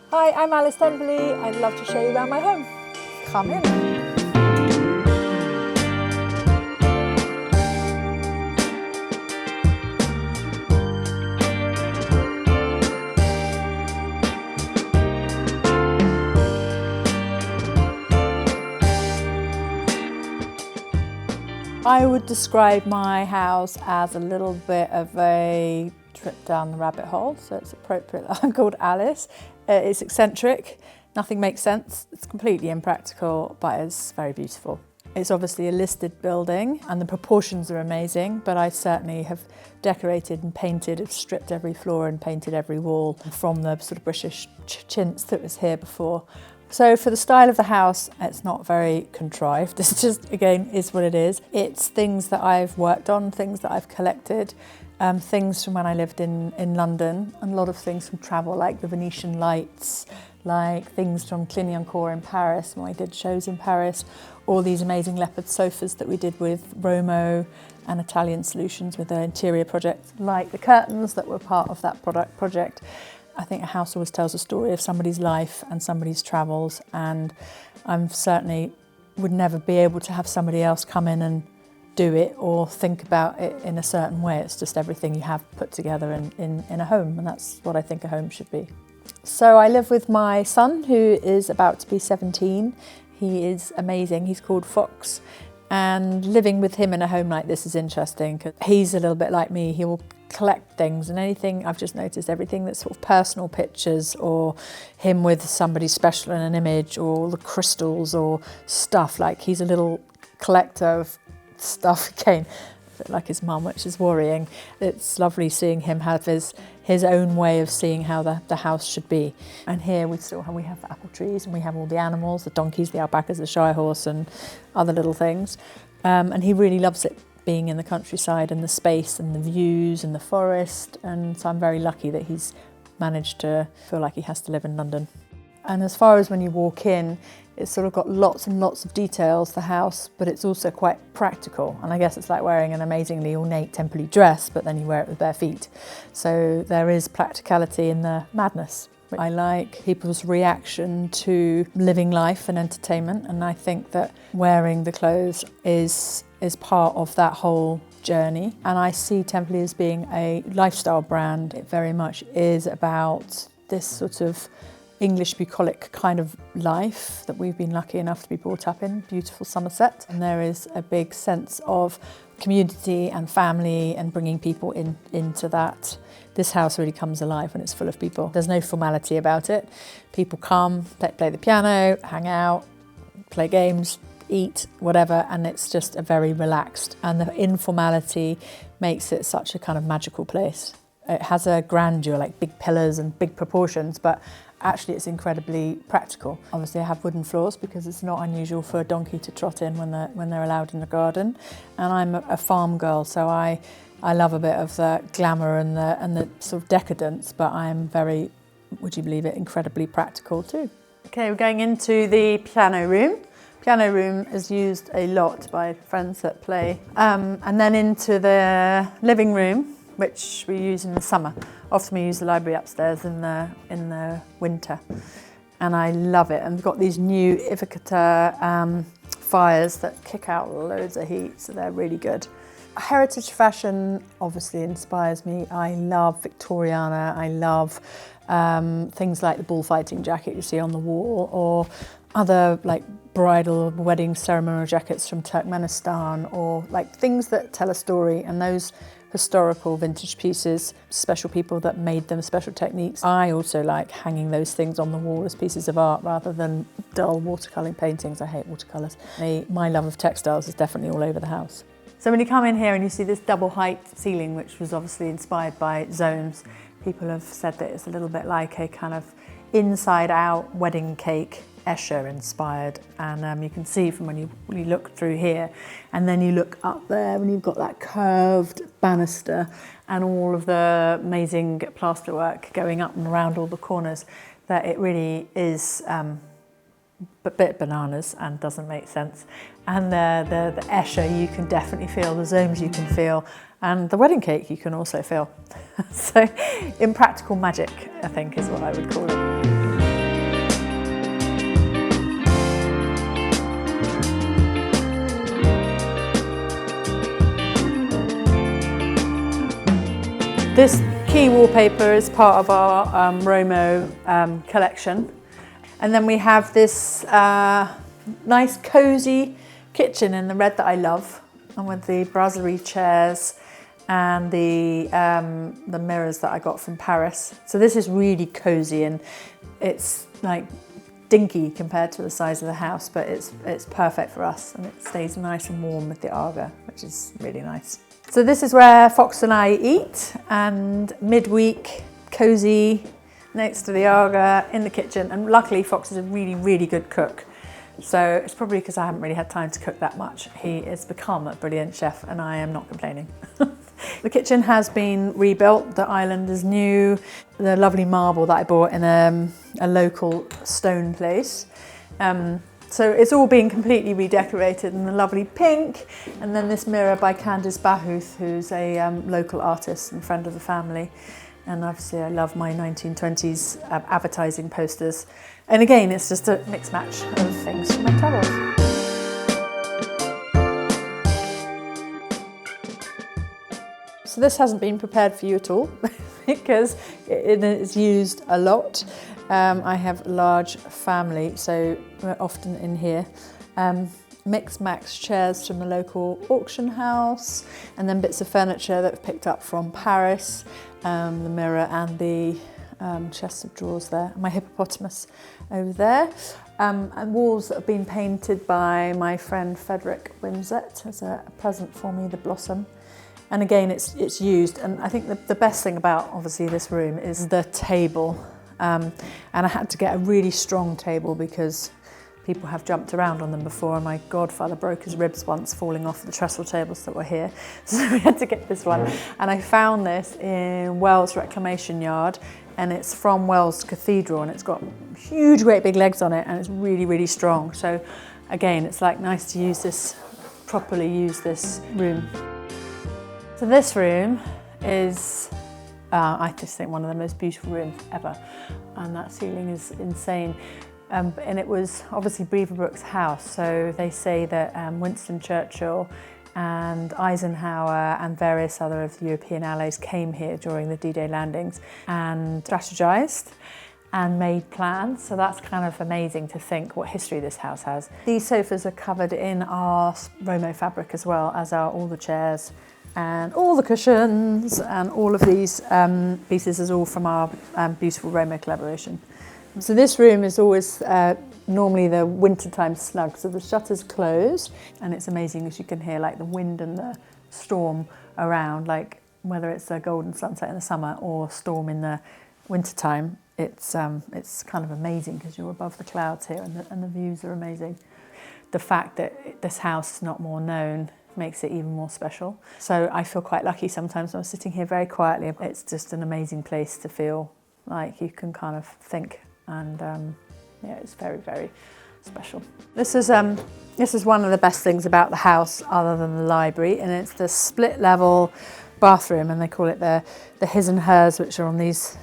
Hi, I'm Alice Temperley. I'd love to show you around my home. Come in. I would describe my house as a little bit of a trip down the rabbit hole, so it's appropriate that I'm called Alice. It's eccentric, nothing makes sense, it's completely impractical, but it's very beautiful. It's obviously a listed building and the proportions are amazing, but I certainly have decorated and painted, have stripped every floor and painted every wall from the sort of British chintz that was here before. So for the style of the house, it's not very contrived. It's just, again, is what it is. It's things that I've worked on, things that I've collected, things from when I lived in London, and a lot of things from travel, like the Venetian lights, like things from Clignancourt in Paris, when I did shows in Paris, all these amazing leopard sofas that we did with Romo and Italian Solutions with their interior projects, like the curtains that were part of that project. I think a house always tells a story of somebody's life and somebody's travels, and I'm certainly would never be able to have somebody else come in and do it or think about it in a certain way. It's just everything you have put together in a home, and that's what I think a home should be. So I live with my son, who is about to be 17. He is amazing. He's called Fox. And living with him in a home like this is interesting because he's a little bit like me. He will collect things, and anything, I've just noticed, everything that's sort of personal pictures or him with somebody special in an image or the crystals or stuff, like he's a little collector of stuff, again, a bit like his mum, which is worrying. It's lovely seeing him have his own way of seeing how the house should be. And here we have apple trees, and we have all the animals, the donkeys, the alpacas, the shire horse and other little things. And he really loves it, being in the countryside and the space and the views and the forest. And so I'm very lucky that he's managed to feel like he has to live in London. And as far as when you walk in, it's sort of got lots and lots of details, the house, but it's also quite practical. And I guess it's like wearing an amazingly ornate Temperley dress, but then you wear it with bare feet. So there is practicality in the madness. I like people's reaction to living life and entertainment, and I think that wearing the clothes is part of that whole journey. And I see Temperley as being a lifestyle brand. It very much is about this sort of English bucolic kind of life that we've been lucky enough to be brought up in, beautiful Somerset. And there is a big sense of community and family and bringing people into that. This house really comes alive when it's full of people. There's no formality about it. People come, play the piano, hang out, play games, eat, whatever, and it's just a very relaxed. And the informality makes it such a kind of magical place. It has a grandeur, like big pillars and big proportions, but actually it's incredibly practical. Obviously I have wooden floors because it's not unusual for a donkey to trot in when they're allowed in the garden. And I'm a farm girl, so I love a bit of the glamour and the sort of decadence, but I'm very, would you believe it, incredibly practical too. Okay, we're going into the piano room. Piano room is used a lot by friends that play. And then into the living room, which we use in the summer. Often we use the library upstairs in the winter. And I love it. And we've got these new Ivocata fires that kick out loads of heat, so they're really good. Heritage fashion obviously inspires me. I love Victoriana. I love things like the bullfighting jacket you see on the wall, or other like bridal wedding ceremonial jackets from Turkmenistan, or like things that tell a story, and those historical vintage pieces, special people that made them, special techniques. I also like hanging those things on the wall as pieces of art rather than dull watercolouring paintings. I hate watercolours. My love of textiles is definitely all over the house. So when you come in here and you see this double height ceiling, which was obviously inspired by Zones, people have said that it's a little bit like a kind of inside out wedding cake, Escher inspired, and you can see from when you look through here, and then you look up there when you've got that curved banister and all of the amazing plasterwork going up and around all the corners, that it really is a bit bananas and doesn't make sense. And the Escher you can definitely feel, the Zones you can feel, and the wedding cake you can also feel. So impractical magic, I think, is what I would call it. This key wallpaper is part of our Romo collection. And then we have this nice cosy kitchen in the red that I love, and with the brasserie chairs and the mirrors that I got from Paris. So this is really cozy, and it's like dinky compared to the size of the house, but it's perfect for us, and it stays nice and warm with the Aga, which is really nice. So this is where Fox and I eat, and midweek, cozy, next to the Aga in the kitchen. And luckily Fox is a really, really good cook. So it's probably because I haven't really had time to cook that much. He has become a brilliant chef, and I am not complaining. The kitchen has been rebuilt, the island is new, the lovely marble that I bought in a local stone place. So it's all been completely redecorated in the lovely pink, and then this mirror by Candice Bahuth, who's a local artist and friend of the family. And obviously I love my 1920s advertising posters. And again, it's just a mixed match of things from my travels. So this hasn't been prepared for you at all because it is used a lot. I have a large family, so we're often in here. Mix max chairs from the local auction house, and then bits of furniture that we've picked up from Paris, the mirror and the chest of drawers there, my hippopotamus over there, and walls that have been painted by my friend Frederick Wimsett as a present for me, the Blossom. And again, it's used, and I think the best thing about obviously this room is the table. And I had to get a really strong table because people have jumped around on them before, and my godfather broke his ribs once falling off the trestle tables that were here. So we had to get this one. And I found this in Wells Reclamation Yard, and it's from Wells Cathedral, and it's got huge, great big legs on it, and it's really, really strong. So again, it's like nice to use this, properly use this room. So this room is, I just think, one of the most beautiful rooms ever, and that ceiling is insane. And it was obviously Beaverbrook's house, so they say that Winston Churchill and Eisenhower and various other of the European allies came here during the D-Day landings and strategized and made plans, so that's kind of amazing to think what history this house has. These sofas are covered in our Romo fabric, as well as are all the chairs and all the cushions, and all of these pieces is all from our beautiful Romo collaboration. So this room is always normally the wintertime snug, so the shutters close, and it's amazing because you can hear like the wind and the storm around, like whether it's a golden sunset in the summer or storm in the wintertime. It's kind of amazing because you're above the clouds here, and the views are amazing. The fact that this house is not more known makes it even more special. So I feel quite lucky sometimes when I'm sitting here very quietly. It's just an amazing place to feel like you can kind of think, and yeah, it's very, very special. This is one of the best things about the house, other than the library, and it's the split level bathroom, and they call it the his and hers, which are on this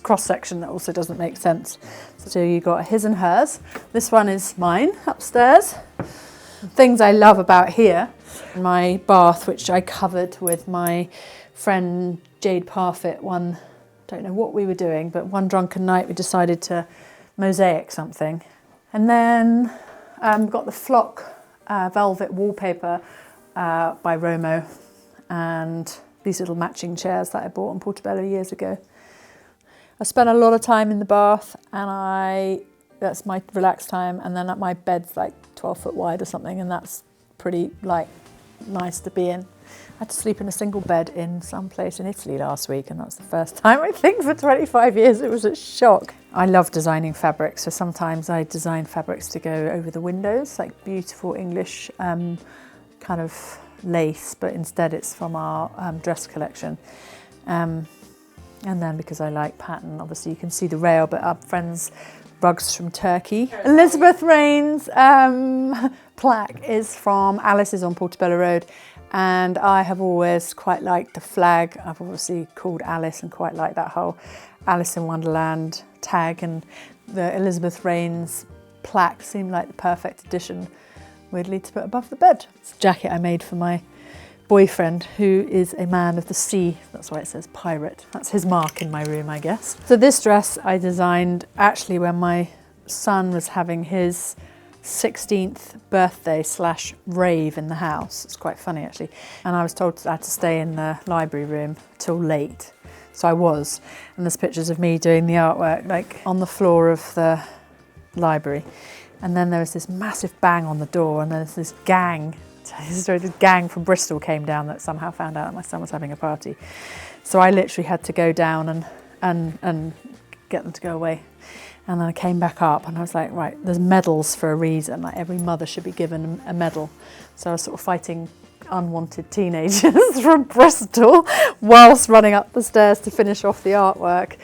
cross section that also doesn't make sense. So you got a his and hers. This one is mine upstairs. Things I love about here, my bath, which I covered with my friend Jade Parfitt. Don't know what we were doing, but one drunken night we decided to mosaic something. And then got the flock velvet wallpaper by Romo, and these little matching chairs that I bought in Portobello years ago. I spent a lot of time in the bath, and that's my relaxed time, and then my bed's like 12 foot wide or something, and that's pretty nice to be in. I had to sleep in a single bed in some place in Italy last week, and that's the first time, I think, for 25 years. It was a shock. I love designing fabrics, so sometimes I design fabrics to go over the windows, like beautiful English kind of lace, but instead it's from our dress collection. And then because I like pattern, obviously you can see the rail, but our friends' rugs from Turkey. Elizabeth Rain's plaque is from Alice's on Portobello Road, and I have always quite liked the flag. I've obviously called Alice and quite like that whole Alice in Wonderland tag, and the Elizabeth Rain's plaque seemed like the perfect addition, weirdly, to put above the bed. It's a jacket I made for my boyfriend, who is a man of the sea. That's why it says pirate. That's his mark in my room, I guess. So this dress I designed actually when my son was having his 16th birthday / rave in the house. It's quite funny actually. And I was told I had to stay in the library room till late. So I was. And there's pictures of me doing the artwork like on the floor of the library. And then there was this massive bang on the door, and there's this gang. This gang from Bristol came down that somehow found out that my son was having a party. So I literally had to go down and get them to go away. And then I came back up and I was like, right, there's medals for a reason. Like every mother should be given a medal. So I was sort of fighting unwanted teenagers from Bristol whilst running up the stairs to finish off the artwork.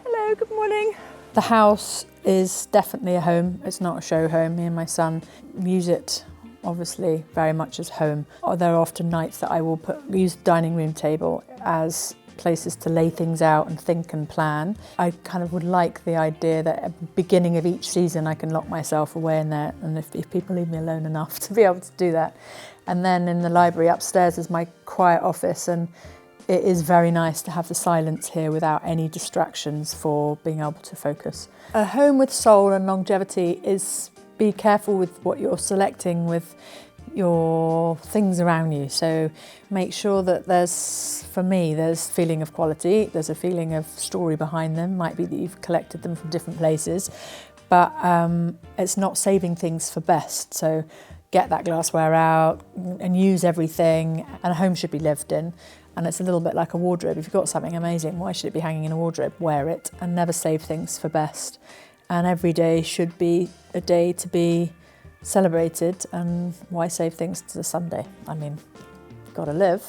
Hello, good morning. The house is definitely a home. It's not a show home. Me and my son use it obviously very much as home. There are often nights that I will use the dining room table as places to lay things out and think and plan. I kind of would like the idea that at the beginning of each season I can lock myself away in there, and if people leave me alone enough to be able to do that. And then in the library upstairs is my quiet office, and it is very nice to have the silence here without any distractions for being able to focus. A home with soul and longevity is be careful with what you're selecting with your things around you. So make sure that for me, there's feeling of quality, there's a feeling of story behind them. Might be that you've collected them from different places, but it's not saving things for best. So get that glassware out and use everything, and a home should be lived in. And it's a little bit like a wardrobe. If you've got something amazing, why should it be hanging in a wardrobe? Wear it and never save things for best. And every day should be a day to be celebrated, and why save things to the Sunday? I mean, gotta live.